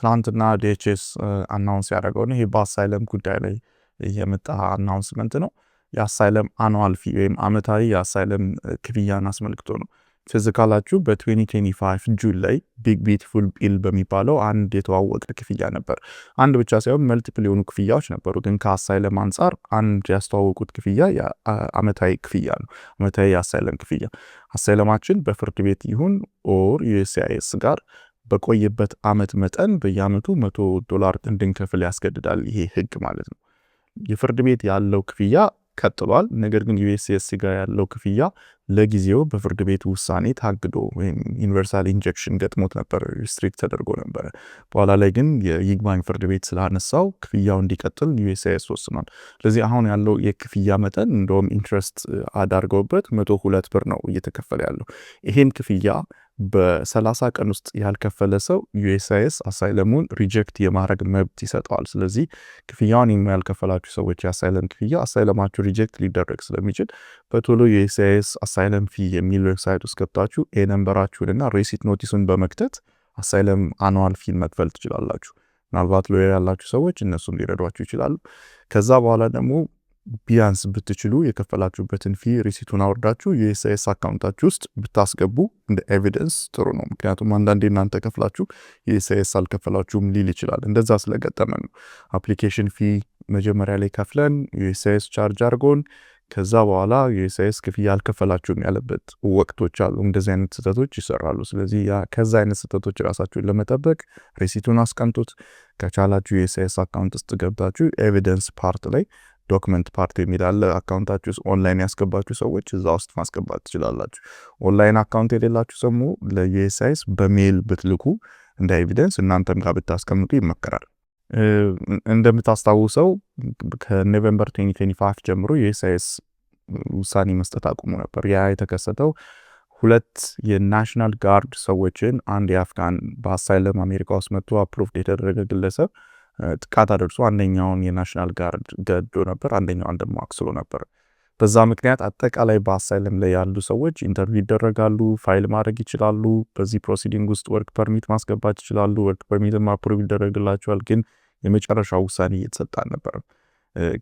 ትላንትና ዲኤችኤስ አናውንስ ያደረገው ነው። ይሄ በአሳይለም ጉዳይ ላይ የመጣ አናውንስመንት ነው። የአሳይለም አኑዋል ፊ ወይም አመታዊ የአሳይለም ክፍያን አስመልክቶ ነው። ፊዚካላችሁ በ2025 ጁን ላይ ቢግ ቢዩቲፉል ቢል በሚባለው አንድ የተዋወቀ ክፍያ ነበር። አንድ ብቻ ሳይሆን መልቲፕል የሆኑ ክፍያዎች ነበሩ። ግን ከአሳይለም አንጻር አንድ ያስተዋወቁት ክፍያ አመታዊ ክፍያ ነው። አመታዊ የአሳይለም ክፍያ አሳይለማችን በፍርድ ቤት ይሁን ኦር ዩኤስሲአይኤስ ጋር በቆየበት አመት መጠን በየአመቱ $100 እንድንከፍል ያስገድዳል። ይሄ ህግ ማለት ነው። የፍርድ ቤት ያለው ክፍያ ቀጥሏል። ነገር ግን ዩኤስሲአይኤስ ጋር ያለው ክፍያ ለጊዜው በፍርድ ቤት ውሳኔ ታግዶ ወይም ዩኒቨርሳል ኢንጀክሽን ገጥሞት ነበር፣ ሪስትሪክት ተደርጎ ነበር። በኋላ ላይ ግን የይግባኝ ፍርድ ቤት ስላነሳው ክፍያው እንዲቀጥል ዩኤስሲአይኤስ ወስኗል። ስለዚህ አሁን ያለው የክፍያ መጠን እንደውም ኢንትረስት አዳርገውበት $102 ነው እየተከፈለ ያለው። ይሄን ክፍያ በ30 ቀን ውስጥ ያልከፈለ ሰው ዩኤስሲአይኤስ አሳይለሙን ሪጀክት የማድረግ መብት ይሰጠዋል። ስለዚህ ክፍያውን ያልከፈላችሁ ሰዎች የአሳይለም ክፍያ አሳይለማችሁ ሪጀክት ሊደረግ ስለሚችል በቶሎ ዩኤስሲአይኤስ አሳይለም ፊ የሚል ዌብሳይት ውስጥ ገብታችሁ ነምበራችሁንና ሬሲት ኖቲሱን በመክተት አሳይለም አኑዋል ፊ መክፈል ትችላላችሁ። ምናልባት ሎየር ያላችሁ ሰዎች እነሱም ሊረዷችሁ ይችላሉ። ከዛ በኋላ ደግሞ ቢያንስ ብትችሉ የከፈላችሁበትን ፊ ሪሲቱን አወርዳችሁ የዩኤስሲአይኤስ አካውንታችሁ ውስጥ ብታስገቡ እንደ ኤቪደንስ ጥሩ ነው። ምክንያቱም አንዳንዴ እናንተ ከፍላችሁ የዩኤስሲአይኤስ አልከፈላችሁም ሊል ይችላል። እንደዛ ስለገጠመን ነው። አፕሊኬሽን ፊ መጀመሪያ ላይ ከፍለን ዩኤስሲአይኤስ ቻርጅ አድርጎን ከዛ በኋላ ዩኤስሲአይኤስ ክፍያ አልከፈላችሁም ያለበት ወቅቶች አሉ። እንደዚህ አይነት ስህተቶች ይሰራሉ። ስለዚህ ከዛ አይነት ስህተቶች ራሳችሁን ለመጠበቅ ሪሲቱን አስቀምጡት። ከቻላችሁ የዩኤስሲአይኤስ አካውንት ውስጥ ገብታችሁ ኤቪደንስ ፓርት ላይ ዶክመንት ፓርት የሚላለ አካውንታችሁ ውስጥ ኦንላይን ያስገባችሁ ሰዎች እዛ ውስጥ ማስገባት ትችላላችሁ። ኦንላይን አካውንት የሌላችሁ ሰሙ ለዩኤስሲአይኤስ በሜል ብትልኩ እንደ ኤቪደንስ እናንተም ጋር ብታስቀምጡ ይመከራል። እንደምታስታውሰው ከኖቬምበር 2025 ጀምሮ ዩኤስሲአይኤስ ውሳኔ መስጠት አቁሞ ነበር። ያ የተከሰተው ሁለት የናሽናል ጋርድ ሰዎችን አንድ የአፍጋን በአሳይለም አሜሪካ ውስጥ መጥቶ አፕሩቭድ የተደረገ ግለሰብ ጥቃት አደርሶ አንደኛውን የናሽናል ጋርድ ገድሎ ነበር፣ አንደኛውን ደግሞ አክስሎ ነበር። በዛ ምክንያት አጠቃላይ በአሳይለም ላይ ያሉ ሰዎች ኢንተርቪው ይደረጋሉ፣ ፋይል ማድረግ ይችላሉ። በዚህ ፕሮሲዲንግ ውስጥ ወርክ ፐርሚት ማስገባት ይችላሉ። ወርክ ፐርሚትም አፕሩቭ ይደረግላቸዋል። ግን የመጨረሻው ውሳኔ እየተሰጠ ነበር።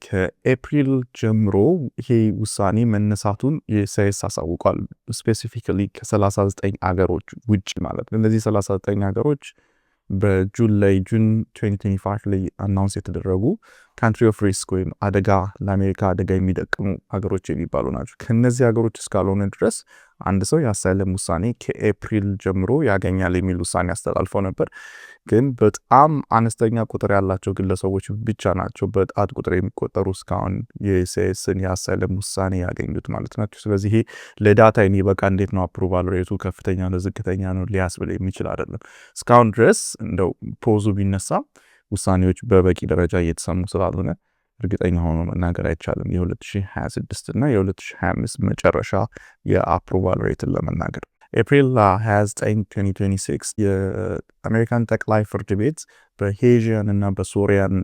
ከኤፕሪል ጀምሮ ይሄ ውሳኔ መነሳቱን ዩኤስሲአይኤስ አሳውቋል። ስፔሲፊካሊ ከ39 አገሮች ውጭ ማለት ነው። እነዚህ 39 አገሮች በጁን 2025 ላይ አናውንስ የተደረጉ ካንትሪ ኦፍ ሪስክ ወይም አደጋ ለአሜሪካ አደጋ የሚደቅሙ ሀገሮች የሚባሉ ናቸው። ከነዚህ ሀገሮች እስካልሆነ ድረስ አንድ ሰው የአሳይለም ውሳኔ ከኤፕሪል ጀምሮ ያገኛል የሚል ውሳኔ አስተላልፈው ነበር። ግን በጣም አነስተኛ ቁጥር ያላቸው ግለሰቦች ብቻ ናቸው በጣት ቁጥር የሚቆጠሩ እስካሁን የዩኤስሲአይኤስን የአሳይለም ውሳኔ ያገኙት ማለት ናቸው። ስለዚህ ይሄ ለዳታ የሚበቃ እንዴት ነው አፕሩቫል ሬቱ ከፍተኛ ነው ዝቅተኛ ነው ሊያስብል የሚችል አይደለም። እስካሁን ድረስ እንደው ፖዙ ቢነሳ ውሳኔዎች በበቂ ደረጃ እየተሰሙ ስላልሆነ እርግጠኛ ሆኖ መናገር አይቻልም የ2026 እና የ2025 መጨረሻ የአፕሩቫል ሬትን ለመናገር። ኤፕሪል 29 2026 የአሜሪካን ጠቅላይ ፍርድ ቤት በሄዥያን እና በሶሪያን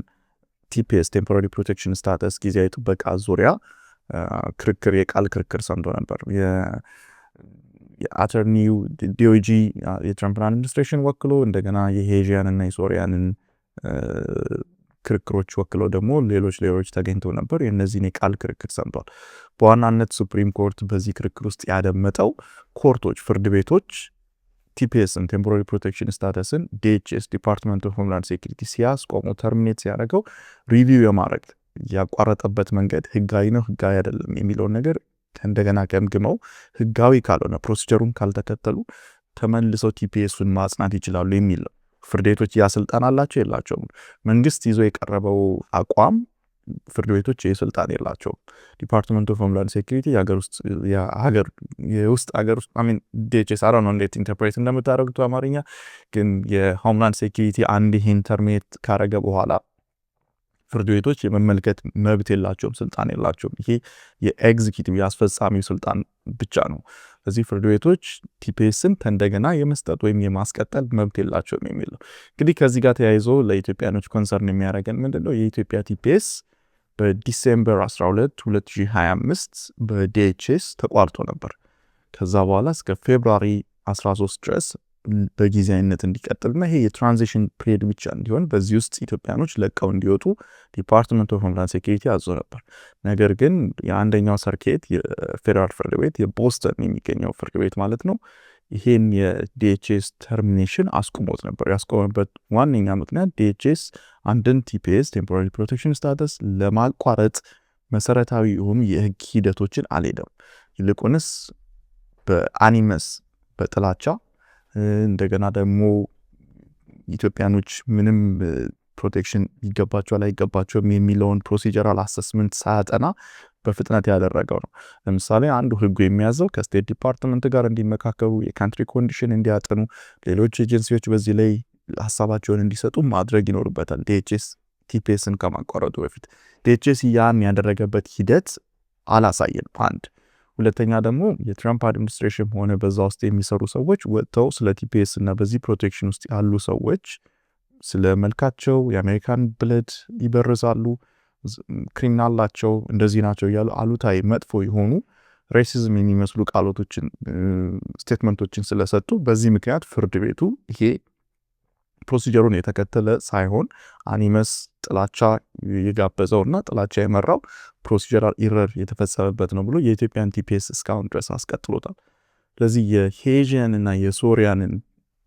ቲፒኤስ ቴምፖራሪ ፕሮቴክሽን ስታተስ ጊዜያዊ ጥበቃ ዙሪያ ክርክር የቃል ክርክር ሰምቶ ነበር። የአተርኒው ዲኦጂ የትራምፕ አድሚኒስትሬሽን ወክሎ እንደገና የሄዥያን እና የሶሪያንን ክርክሮች ወክለው ደግሞ ሌሎች ተገኝተው ነበር። የእነዚህን የቃል ክርክር ሰምቷል። በዋናነት ሱፕሪም ኮርት በዚህ ክርክር ውስጥ ያደመጠው ኮርቶች፣ ፍርድ ቤቶች ቲፒኤስን ቴምፖራሪ ፕሮቴክሽን ስታተስን ዲኤችኤስ ዲፓርትመንት ኦፍ ሆምላንድ ሴኩሪቲ ሲያስቆሙ ተርሚኔት ሲያደርገው ሪቪው የማድረግ ያቋረጠበት መንገድ ህጋዊ ነው ህጋዊ አይደለም የሚለውን ነገር እንደገና ገምግመው ህጋዊ ካልሆነ ፕሮሲጀሩን ካልተከተሉ ተመልሰው ቲፒኤስን ማጽናት ይችላሉ የሚል ነው። ፍርድ ቤቶች ያ ስልጣን አላቸው የላቸውም? መንግስት ይዞ የቀረበው አቋም ፍርድ ቤቶች የስልጣን የላቸውም። ዲፓርትመንት ኦፍ ሆምላንድ ሴኩሪቲ የውስጥ ሀገር ውስጥ ዲኤችኤስ አራ ነው እንዴት ኢንተርፕሬት እንደምታደርጉት አማርኛ ግን የሆምላንድ ሴኩሪቲ አንድ ይህን ተርሚኔት ካረገ በኋላ ፍርድ ቤቶች የመመልከት መብት የላቸውም፣ ስልጣን የላቸውም። ይሄ የኤግዚኪቲቭ የአስፈጻሚው ስልጣን ብቻ ነው። ስለዚህ ፍርድ ቤቶች ቲፒኤስን እንደገና የመስጠት ወይም የማስቀጠል መብት የላቸውም የሚል ነው። እንግዲህ ከዚህ ጋር ተያይዞ ለኢትዮጵያኖች ኮንሰርን የሚያደርገን ምንድነው? የኢትዮጵያ ቲፒኤስ በዲሴምበር 12 2025 በዲኤችኤስ ተቋርጦ ነበር። ከዛ በኋላ እስከ ፌብሩዋሪ 13 ድረስ በጊዜያዊነት እንዲቀጥልና ይሄ የትራንዚሽን ፒሪየድ ብቻ እንዲሆን በዚህ ውስጥ ኢትዮጵያኖች ለቀው እንዲወጡ ዲፓርትመንት ኦፍ ሆምላንድ ሴኩሪቲ አዞ ነበር። ነገር ግን የአንደኛው ሰርኪት የፌዴራል ፍርድ ቤት የቦስተን የሚገኘው ፍርድ ቤት ማለት ነው ይሄን የዲኤችኤስ ተርሚኔሽን አስቆሞት ነበር። ያስቆመበት ዋነኛ ምክንያት ዲኤችኤስ አንድን ቲፒኤስ ቴምፖራሪ ፕሮቴክሽን ስታተስ ለማቋረጥ መሰረታዊ የሆኑ የህግ ሂደቶችን አልሄደም። ይልቁንስ በአኒመስ በጥላቻ እንደገና ደግሞ ኢትዮጵያኖች ምንም ፕሮቴክሽን ይገባቸዋል አይገባቸውም የሚለውን ፕሮሲጀራል አሰስመንት ሳያጠና በፍጥነት ያደረገው ነው። ለምሳሌ አንዱ ህጉ የሚያዘው ከስቴት ዲፓርትመንት ጋር እንዲመካከሩ፣ የካንትሪ ኮንዲሽን እንዲያጠኑ፣ ሌሎች ኤጀንሲዎች በዚህ ላይ ሀሳባቸውን እንዲሰጡ ማድረግ ይኖርበታል። ዲኤችኤስ ቲፒኤስን ከማቋረጡ በፊት ዲኤችኤስ ያን ያደረገበት ሂደት አላሳየንም። አንድ ሁለተኛ ደግሞ የትራምፕ አድሚኒስትሬሽን ሆነ በዛ ውስጥ የሚሰሩ ሰዎች ወጥተው ስለ ቲፒኤስ እና በዚህ ፕሮቴክሽን ውስጥ ያሉ ሰዎች ስለ መልካቸው የአሜሪካን ብለድ ይበርዛሉ፣ ክሪሚናል ናቸው፣ እንደዚህ ናቸው እያሉ አሉታዊ መጥፎ የሆኑ ሬሲዝም የሚመስሉ ቃሎቶችን ስቴትመንቶችን ስለሰጡ በዚህ ምክንያት ፍርድ ቤቱ ይሄ ፕሮሲጀሩን የተከተለ ሳይሆን አኒመስ ጥላቻ የጋበዘውና ጥላቻ የመራው ፕሮሲጀራል ኢረር የተፈጸመበት ነው ብሎ የኢትዮጵያን ቲፒኤስ እስካሁን ድረስ አስቀጥሎታል። ስለዚህ የሄዥያን እና የሶሪያንን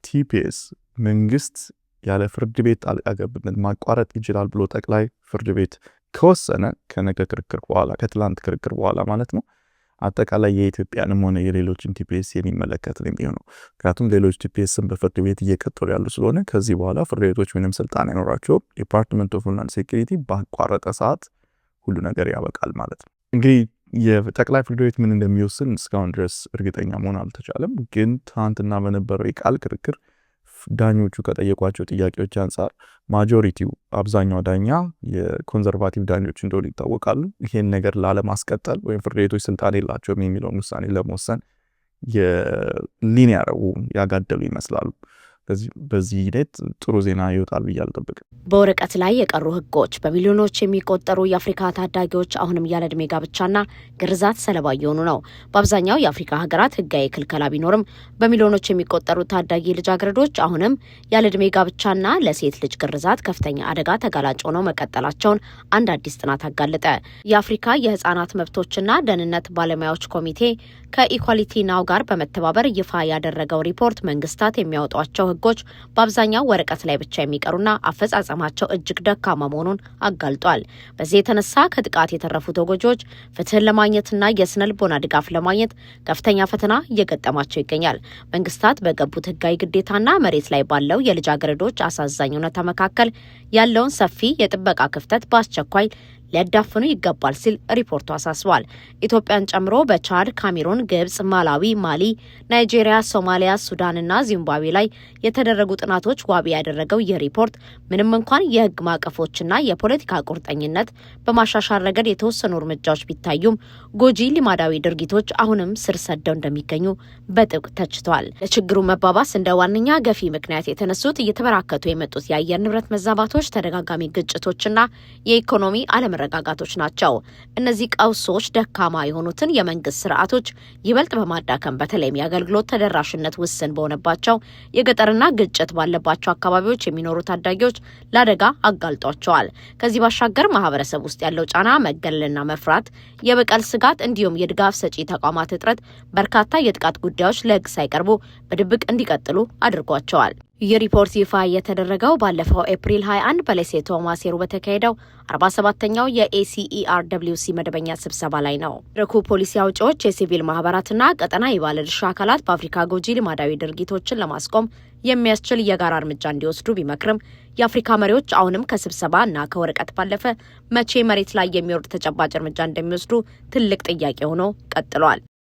ቲፒኤስ መንግስት ያለ ፍርድ ቤት ጣልቃ ገብነት ማቋረጥ ይችላል ብሎ ጠቅላይ ፍርድ ቤት ከወሰነ ከነገ ክርክር በኋላ ከትላንት ክርክር በኋላ ማለት ነው አጠቃላይ የኢትዮጵያንም ሆነ የሌሎችን ቲፒኤስ የሚመለከት ነው የሚሆነው። ምክንያቱም ሌሎች ቲፒኤስን በፍርድ ቤት እየቀጠሉ ያሉ ስለሆነ ከዚህ በኋላ ፍርድ ቤቶች ምንም ስልጣን አይኖራቸውም። ዲፓርትመንት ኦፍ ሆምላንድ ሴኩሪቲ ባቋረጠ ሰዓት ሁሉ ነገር ያበቃል ማለት ነው። እንግዲህ የጠቅላይ ፍርድ ቤት ምን እንደሚወስን እስካሁን ድረስ እርግጠኛ መሆን አልተቻለም። ግን ትናንትና በነበረው የቃል ክርክር ዳኞቹ ከጠየቋቸው ጥያቄዎች አንጻር ማጆሪቲው አብዛኛው ዳኛ የኮንዘርቫቲቭ ዳኞች እንደሆኑ ይታወቃሉ። ይሄን ነገር ላለማስቀጠል ወይም ፍርድ ቤቶች ስልጣን የላቸውም የሚለውን ውሳኔ ለመወሰን የሊን ያጋደሉ ይመስላሉ። በዚህ ሂደት ጥሩ ዜና ይወጣል ብዬ አልጠብቅም። በወረቀት ላይ የቀሩ ህጎች በሚሊዮኖች የሚቆጠሩ የአፍሪካ ታዳጊዎች አሁንም ያለ ዕድሜ ጋብቻና ግርዛት ሰለባ እየሆኑ ነው። በአብዛኛው የአፍሪካ ሀገራት ህጋዊ ክልከላ ቢኖርም በሚሊዮኖች የሚቆጠሩ ታዳጊ ልጃገረዶች አሁንም ያለ ዕድሜ ጋብቻና ለሴት ልጅ ግርዛት ከፍተኛ አደጋ ተጋላጭ ሆነው መቀጠላቸውን አንድ አዲስ ጥናት አጋለጠ። የአፍሪካ የህፃናት መብቶችና ደህንነት ባለሙያዎች ኮሚቴ ከኢኳሊቲ ናው ጋር በመተባበር ይፋ ያደረገው ሪፖርት መንግስታት የሚያወጧቸው ህጎች በአብዛኛው ወረቀት ላይ ብቻ የሚቀሩና አፈጻጸማቸው እጅግ ደካማ መሆኑን አጋልጧል። በዚህ የተነሳ ከጥቃት የተረፉ ተጎጂዎች ፍትህን ለማግኘትና የስነ ልቦና ድጋፍ ለማግኘት ከፍተኛ ፈተና እየገጠማቸው ይገኛል። መንግስታት በገቡት ህጋዊ ግዴታና መሬት ላይ ባለው የልጃገረዶች አሳዛኝ እውነታ መካከል ያለውን ሰፊ የጥበቃ ክፍተት በአስቸኳይ ሊያዳፍኑ ይገባል ሲል ሪፖርቱ አሳስቧል። ኢትዮጵያን ጨምሮ በቻድ፣ ካሜሩን፣ ግብጽ፣ ማላዊ፣ ማሊ፣ ናይጄሪያ፣ ሶማሊያ፣ ሱዳንና ዚምባብዌ ላይ የተደረጉ ጥናቶች ዋቢ ያደረገው ይህ ሪፖርት ምንም እንኳን የህግ ማዕቀፎችና የፖለቲካ ቁርጠኝነት በማሻሻል ረገድ የተወሰኑ እርምጃዎች ቢታዩም ጎጂ ልማዳዊ ድርጊቶች አሁንም ስር ሰደው እንደሚገኙ በጥብቅ ተችቷል። ለችግሩ መባባስ እንደ ዋነኛ ገፊ ምክንያት የተነሱት እየተበራከቱ የመጡት የአየር ንብረት መዛባቶች፣ ተደጋጋሚ ግጭቶችና የኢኮኖሚ አለመረጋጋቶች ናቸው። እነዚህ ቀውሶች ደካማ የሆኑትን የመንግስት ስርዓቶች ይበልጥ በማዳከም በተለይም የአገልግሎት ተደራሽነት ውስን በሆነባቸው የገጠርና ግጭት ባለባቸው አካባቢዎች የሚኖሩ ታዳጊዎች ለአደጋ አጋልጧቸዋል። ከዚህ ባሻገር ማህበረሰብ ውስጥ ያለው ጫና፣ መገለልና መፍራት፣ የበቀል ስጋት እንዲሁም የድጋፍ ሰጪ ተቋማት እጥረት በርካታ የጥቃት ጉዳዮች ለህግ ሳይቀርቡ በድብቅ እንዲቀጥሉ አድርጓቸዋል። ይህ ሪፖርት ይፋ የተደረገው ባለፈው ኤፕሪል 21 በሌሴቶ ማሴሩ በተካሄደው 47ኛው የኤሲኢአርደብሊውሲ መደበኛ ስብሰባ ላይ ነው። ረኩ ፖሊሲ አውጪዎች፣ የሲቪል ማህበራትና ቀጠናዊ ባለድርሻ አካላት በአፍሪካ ጎጂ ልማዳዊ ድርጊቶችን ለማስቆም የሚያስችል የጋራ እርምጃ እንዲወስዱ ቢመክርም የአፍሪካ መሪዎች አሁንም ከስብሰባ እና ከወረቀት ባለፈ መቼ መሬት ላይ የሚወርድ ተጨባጭ እርምጃ እንደሚወስዱ ትልቅ ጥያቄ ሆኖ ቀጥሏል።